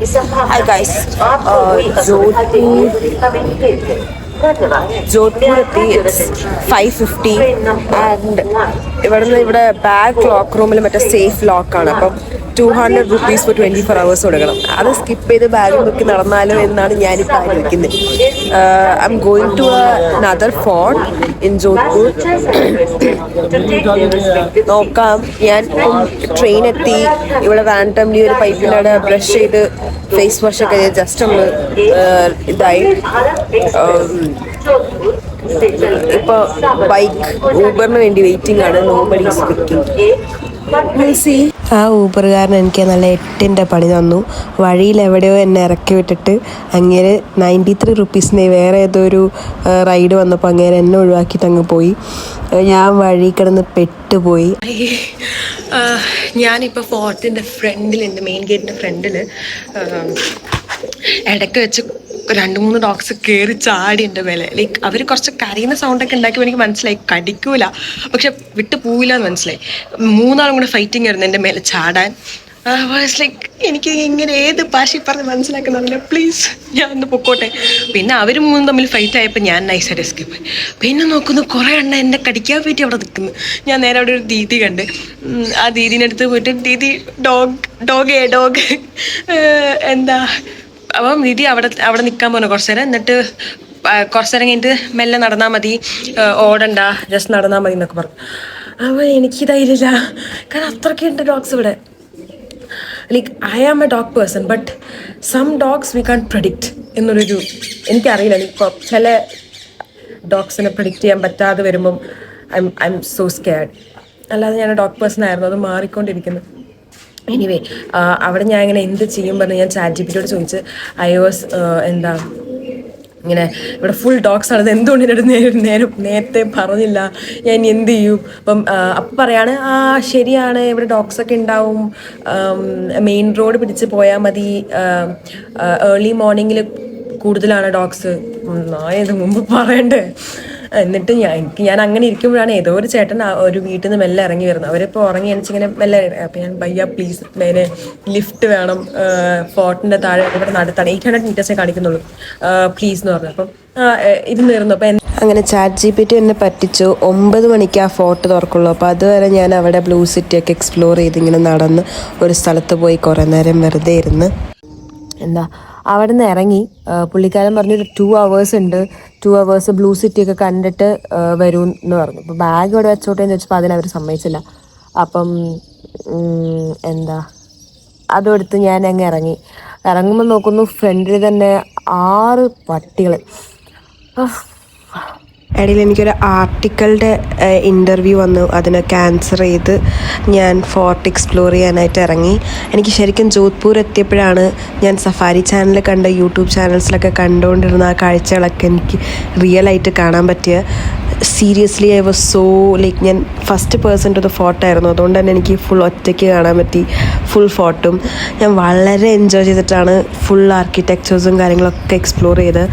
Hi guys, Jodhpur it's 5:50 and ഇവിടെ bag lock റൂമിൽ മറ്റേ സേഫ് ലോക്കാണ്. അപ്പം 200 rupees for 24 hours കൊടുക്കണം. അത് സ്കിപ്പ് ചെയ്ത് ബാഗ് നോക്കി നടന്നാലോ എന്നാണ് ഞാനിപ്പോൾ ആലോചിക്കുന്നത്. I am going to another fort in Jodhpur. നോക്കാം. ഞാൻ ട്രെയിൻ എത്തി. ഇവിടെ റാൻഡംലി ഒരു പൈപ്പിലൂടെ ബ്രഷ് ചെയ്ത് ഫേസ് വാഷ് ഒക്കെ ജസ്റ്റ് ഒന്ന് ഇതായി. ഇപ്പോൾ ബൈക്ക് ഊബറിന് വേണ്ടി വെയിറ്റിംഗ് ആണ്. Nobody is picking. ആ ഊബറുകാരൻ എനിക്ക് നല്ല 8ൻ്റെ പണി തന്നു. വഴിയിൽ എവിടെയോ എന്നെ ഇറക്കി വിട്ടിട്ട് അങ്ങേരെ 93 rupees വേറെ ഏതോ ഒരു റൈഡ് വന്നപ്പോൾ അങ്ങേരെ എന്നെ ഒഴിവാക്കിയിട്ട് അങ്ങ് പോയി. ഞാൻ വഴി കിടന്ന് പെട്ടുപോയി. ഞാനിപ്പോൾ ഫോർട്ടിൻ്റെ ഫ്രണ്ടിലുണ്ട്, മെയിൻ ഗേറ്റിൻ്റെ ഫ്രണ്ടിൽ. ഇടയ്ക്ക് വെച്ച് 2-3 ഡോഗ്സ് കയറി ചാടി എൻ്റെ മേലെ. ലൈക്ക് അവർ കുറച്ച് കരയുന്ന സൗണ്ടൊക്കെ ഉണ്ടാക്കിയപ്പോൾ എനിക്ക് മനസ്സിലായി കടിക്കൂല, പക്ഷെ വിട്ട് പോവില്ല എന്ന് മനസ്സിലായി. 3 ആളും കൂടെ ഫൈറ്റിംഗ് ആയിരുന്നു എൻ്റെ മേലെ ചാടാൻ. ലൈക്ക് എനിക്ക് ഇങ്ങനെ ഏത് ഭാഷയിൽ പറഞ്ഞ് മനസ്സിലാക്കുന്നില്ല. പ്ലീസ് ഞാൻ ഒന്ന് പൊക്കോട്ടെ. പിന്നെ അവർ 3 തമ്മിൽ ഫൈറ്റ് ആയപ്പോൾ ഞാൻ നൈസായിട്ട് എസ്കേപ്പ് ആയി. പിന്നെ നോക്കുന്നു കുറേ എണ്ണ എന്നെ കടിക്കാൻ പറ്റി അവിടെ നിൽക്കുന്നു. ഞാൻ നേരെ അവിടെ ഒരു ദീദി കണ്ട്. ആ ദീദീൻ്റെ അടുത്ത് പോയിട്ട് ദീദി ഡോഗ് എന്താ അപ്പം ദീദി അവിടെ നിൽക്കാൻ പോകുന്നു കുറച്ച് നേരം. എന്നിട്ട് കുറച്ച് നേരം കഴിഞ്ഞിട്ട് മെല്ലെ നടന്നാൽ മതി, ഓടണ്ട, ജസ്റ്റ് നടന്നാൽ മതി എന്നൊക്കെ പറഞ്ഞു. അപ്പോൾ എനിക്ക് ധൈര്യമില്ല, കാരണം അത്രയ്ക്കുണ്ട് ഡോഗ്സ് ഇവിടെ. Like I am a dog person, but some dogs we can't predict എന്നുള്ളൊരു എനിക്കറിയില്ല. ഇപ്പോൾ ചില ഡോഗ്സിനെ പ്രെഡിക്റ്റ് ചെയ്യാൻ പറ്റാതെ വരുമ്പം ഐ എം സോ സ്കെയർഡ്. അല്ലാതെ ഞാൻ ഡോഗ് പേഴ്സൺ ആയിരുന്നു, അത് മാറിക്കൊണ്ടിരിക്കുന്നു. എനിവേ അവിടെ ഞാൻ ഇങ്ങനെ എന്ത് ചെയ്യും പറഞ്ഞ് ഞാൻ ChatGPTയോട് ചോദിച്ച് എന്താ ഇങ്ങനെ ഇവിടെ ഫുൾ ഡോഗ്സ് ആണ്, എന്തുകൊണ്ട് നേരത്തെ പറഞ്ഞില്ല, ഞാൻ എന്ത് ചെയ്യും? അപ്പം പറയാണ് ശരിയാണ്, ഇവിടെ ഡോഗ്സൊക്കെ ഉണ്ടാവും, മെയിൻ റോഡ് പിടിച്ച് പോയാൽ മതി, ഏർലി മോർണിംഗിൽ കൂടുതലാണ് ഡോഗ്സ്. ഇത് മുമ്പ് പറയണ്ടേ? എന്നിട്ട് ഞാൻ അങ്ങനെ ഇരിക്കുമ്പോഴാണ് ഏതോ ഒരു ചേട്ടൻ ഒരു വീട്ടിൽ നിന്ന് മെല്ലെ ഇറങ്ങി വരുന്നത്. അവരിപ്പോൾ ഉറങ്ങി എണിച്ചിങ്ങനെ മെല്ലെ. അപ്പം ഞാൻ ഭയ്യ പ്ലീസ് മേലെ ലിഫ്റ്റ് വേണം, ഫോർട്ടിൻ്റെ താഴെ ഇവിടെ നടത്താണ്, 800 meters കാണിക്കുന്നുള്ളൂ, പ്ലീസ് എന്ന് പറഞ്ഞു. അപ്പം ഇരുന്നിരുന്നു. അപ്പം അങ്ങനെ ChatGPT എന്നെ പറ്റിച്ചു. 9 മണിക്ക് ആ ഫോർട്ട് തുറക്കുള്ളൂ. അപ്പോൾ അതുവരെ ഞാൻ അവിടെ ബ്ലൂ സിറ്റിയൊക്കെ എക്സ്പ്ലോർ ചെയ്ത് ഇങ്ങനെ നടന്ന് ഒരു സ്ഥലത്ത് പോയി കുറേ നേരം വെറുതെ ഇരുന്ന് അവിടെ നിന്ന് ഇറങ്ങി. പുള്ളിക്കാരൻ പറഞ്ഞു 2 hours ഉണ്ട്, 2 hours ബ്ലൂ സിറ്റിയൊക്കെ കണ്ടിട്ട് വരും എന്ന് പറഞ്ഞു. അപ്പോൾ ബാഗ് ഇവിടെ വെച്ചോട്ടെ എന്ന് വെച്ചപ്പോൾ അതിനവർ സമ്മതിച്ചില്ല. അപ്പം അതും എടുത്ത് ഞാൻ അങ്ങ് ഇറങ്ങുമ്പോൾ നോക്കുന്നു ഫ്രണ്ടിൽ തന്നെ 6 പട്ടികൾ. ഇടയിൽ എനിക്കൊരു ആർട്ടിക്കിളുടെ ഇൻ്റർവ്യൂ വന്നു. അതിനെ ക്യാൻസൽ ചെയ്ത് ഞാൻ ഫോർട്ട് എക്സ്പ്ലോർ ചെയ്യാനായിട്ട് ഇറങ്ങി. എനിക്ക് ശരിക്കും ജോധ്പൂർ എത്തിയപ്പോഴാണ് ഞാൻ സഫാരി ചാനൽ കണ്ട യൂട്യൂബ് ചാനൽസിലൊക്കെ കണ്ടുകൊണ്ടിരുന്ന ആ കാഴ്ചകളൊക്കെ എനിക്ക് റിയലായിട്ട് കാണാൻ പറ്റിയ. Seriously I was so like ഞാൻ ഫസ്റ്റ് പേഴ്സൺ ടു ദ ഫോർട്ടായിരുന്നു. അതുകൊണ്ട് തന്നെ എനിക്ക് ഫുൾ ഒറ്റയ്ക്ക് കാണാൻ പറ്റി ഫുൾ ഫോർട്ടും. ഞാൻ വളരെ എൻജോയ് ചെയ്തിട്ടാണ് ഫുൾ ആർക്കിടെക്ചേഴ്സും കാര്യങ്ങളൊക്കെ എക്സ്പ്ലോർ ചെയ്ത്.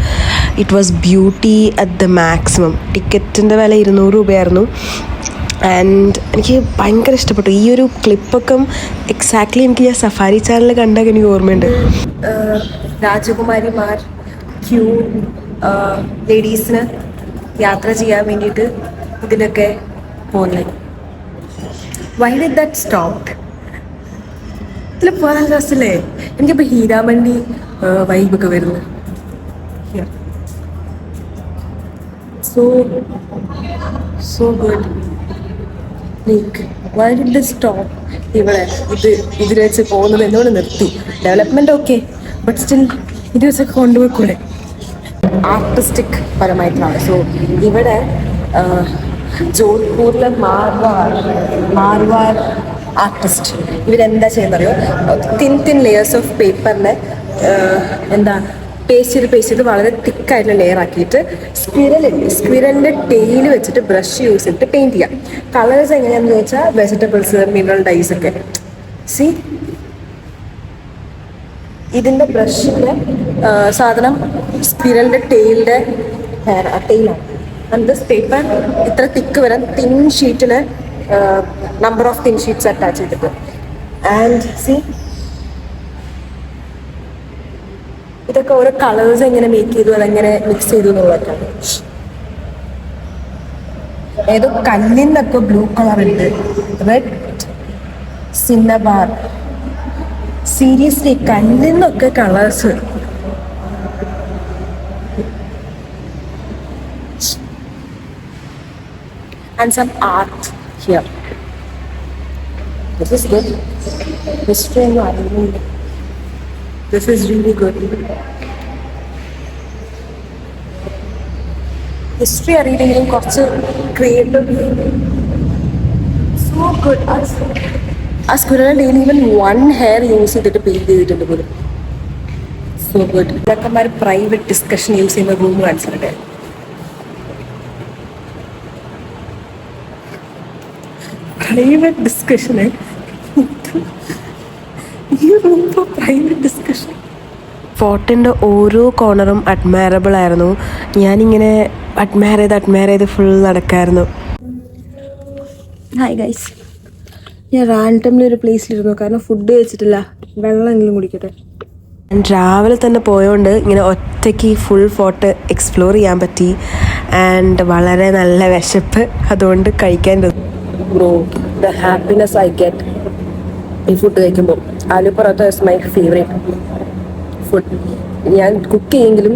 It was beauty at the maximum. ടിക്കറ്റിൻ്റെ വില 200 രൂപയായിരുന്നു. ആൻഡ് എനിക്ക് ഭയങ്കര ഇഷ്ടപ്പെട്ടു ഈ ഒരു ക്ലിപ്പൊക്കെ. എക്സാക്ട്ലി എനിക്ക് ഞാൻ സഫാരി ചാനൽ കണ്ടൊക്കെ എനിക്ക് ഓർമ്മയുണ്ട്. രാജകുമാരിമാർ ക്യൂ ലേഡീസിന് യാത്ര ചെയ്യാൻ വേണ്ടിയിട്ട് ഇതിനൊക്കെ പോകുന്നത്. Why did that stop? ഇതിൽ പോകാൻ രസമല്ലേ? എനിക്കിപ്പോൾ ഹീരാമണ്ടി വൈബൊക്കെ വരുന്നു. So good. Like, why did they stop? ഇവിടെ ഇതിൽ വെച്ച് പോകുന്നത് എന്നോട് നിർത്തി. ഡെവലപ്മെൻറ്റ് ഓക്കെ, ബട്ട് സ്റ്റിൽ ഇത് വെച്ചൊക്കെ കൊണ്ടുപോയിക്കൂടെ? ആർട്ടിസ്റ്റിക് പരമായിട്ടാണ്. സോ ഇവിടെ ജോധ്പൂരിലെ മാർവാർ ആർട്ടിസ്റ്റ് ഇവരെന്താ ചെയ്യുന്നറിയോ? തിൻ ലെയേഴ്സ് ഓഫ് പേപ്പറിനെ പേസ്റ്റ് ചെയ്ത് വളരെ തിക്കായിട്ടുള്ള ലെയർ ആക്കിയിട്ട് സ്ക്വിറലിൻ്റെ ടെയിൽ വെച്ചിട്ട് ബ്രഷ് യൂസ് ചെയ്തിട്ട് പെയിൻറ്റ് ചെയ്യാം. കളേഴ്സ് എങ്ങനെയാണെന്ന് ചോദിച്ചാൽ വെജിറ്റബിൾസ്, മിനറൽ ഡൈസ് ഒക്കെ. സി ഇതിൻ്റെ ബ്രഷിൻ്റെ സാധനം സ്ക്വിറലിൻ്റെ ടെയിലാണ്. ആൻഡ് ദിസ് പേപ്പർ ഇത്ര തിക്ക് വരാൻ തിൻ ഷീറ്റിൽ number of thin sheets attach ചെയ്തിട്ട്. ആൻഡ് സി ഇതൊക്കെ ഓരോ കളേഴ്സ് എങ്ങനെ മേക്ക് ചെയ്തു, അതെങ്ങനെ മിക്സ് ചെയ്തു എന്നുള്ളതൊക്കെയാണ്. ഏതോ കല്ലിന്നൊക്കെ ബ്ലൂ കളർ ഉണ്ട്, റെഡ് സിന്നബാർ. സീരിയസ്ലി കല്ലിന്നൊക്കെ colours. And some art here. This is good. History and Armenian. This is really good. History അറിയില്ലെങ്കിലും കുറച്ച് ക്രിയേറ്റീവ്. So good. ആ സ്കുരൽ ഡെയിലി ഈവൻ 1 hair യൂസ് ചെയ്തിട്ട് പെയിന്റ് ചെയ്തിട്ടുണ്ട് പോലും. So good. ഇതൊക്കെ private discussion use ചെയ്യുന്ന room കാണിച്ചിട്ടുണ്ട്. പ്രൈവറ്റ് ഡിസ്കഷന് ഈ റൂം ഫോർ പ്രൈവറ്റ് ഡിസ്കഷൻ. ഫോർട്ടിൻ്റെ ഓരോ കോർണറും അഡ്മയറബിൾ ആയിരുന്നു. ഞാനിങ്ങനെ അഡ്മയർ ചെയ്ത് ഫുൾ നടക്കായിരുന്നു. ഹായ് ഗൈസ്, ഞാൻ റാൻഡംലി ഒരു പ്ലേസിലിരുന്നു, കാരണം ഫുഡ് കഴിച്ചിട്ടില്ല, വെള്ളമെങ്കിലും കുടിക്കട്ടെ. രാവിലെ തന്നെ പോയോണ്ട് ഇങ്ങനെ ഒറ്റയ്ക്ക് ഫുൾ ഫോർട്ട് എക്സ്പ്ലോർ ചെയ്യാൻ പറ്റി. ആൻഡ് വളരെ നല്ല വിശപ്പ്, അതുകൊണ്ട് കഴിക്കാൻ. Bro, the happiness I get ഈ ഫുഡ് കഴിക്കുമ്പോൾ. Aloo parotta is my favourite food. ഞാൻ കുക്ക് ചെയ്യെങ്കിലും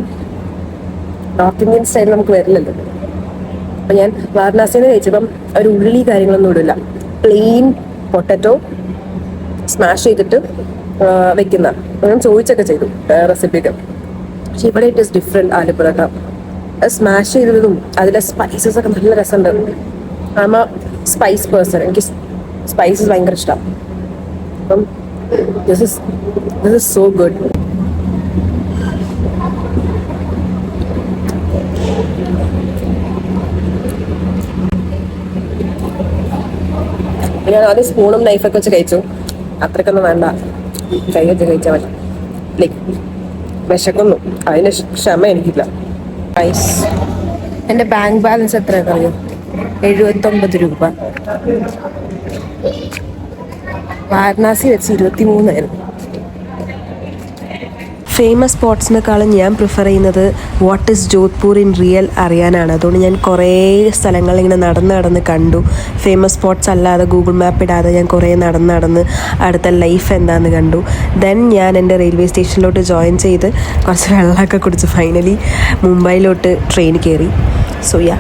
നോർത്ത് ഇന്ത്യൻ സ്റ്റൈൽ നമുക്ക് വരില്ലല്ലോ. അപ്പം ഞാൻ വാരണാസിയിൽ കഴിച്ചപ്പം ഒരു ഉള്ളി കാര്യങ്ങളൊന്നും ഇടില്ല, പ്ലെയിൻ പൊട്ടറ്റോ സ്മാഷ് ചെയ്തിട്ട് വെക്കുന്ന. ഞാൻ ചോദിച്ചൊക്കെ ചെയ്തു റെസിപ്പിക്ക്, പക്ഷെ ഇവിടെ it is different. Aloo parotta smash ചെയ്തതും അതിലെ സ്പൈസസ് ഒക്കെ നല്ല രസമുണ്ട്. ആമ സ്പൈസ് പേഴ്സൺ, എനിക്ക് സ്പൈസസ് ഭയങ്കര ഇഷ്ടമാണ്. അപ്പം ദിസ് ഇസ് സോ ഗുഡ്. ഞാൻ ആദ്യം സ്പൂണും നൈഫൊക്കെ വെച്ച് കഴിച്ചു, അത്രയ്ക്കൊന്നും വേണ്ട, കൈ വെച്ച് കഴിച്ചാൽ മതി. ലൈക്ക് വിശക്കുന്നു, അതിന് ക്ഷമ എനിക്കില്ല. എൻ്റെ ബാങ്ക് ബാലൻസ് എത്രയാണെന്ന് അറിയോ? 79 രൂപ. വാരണാസി വെച്ച് 23 ഫേമസ് സ്പോട്ട്സിനെക്കാളും ഞാൻ പ്രിഫർ ചെയ്യുന്നത് what is Jodhpur in real അറിയാനാണ്. അതുകൊണ്ട് ഞാൻ കുറേ സ്ഥലങ്ങൾ ഇങ്ങനെ നടന്ന് കണ്ടു. ഫേമസ് സ്പോട്ട്സ് അല്ലാതെ ഗൂഗിൾ മാപ്പ് ഇടാതെ ഞാൻ കുറേ നടന്ന് അടുത്ത ലൈഫ് എന്താണെന്ന് കണ്ടു. ദെൻ ഞാൻ എൻ്റെ റെയിൽവേ സ്റ്റേഷനിലോട്ട് ജോയിൻ ചെയ്ത് കുറച്ച് വെള്ളമൊക്കെ കുടിച്ച് ഫൈനലി മുംബൈയിലോട്ട് ട്രെയിൻ കയറി. So yeah.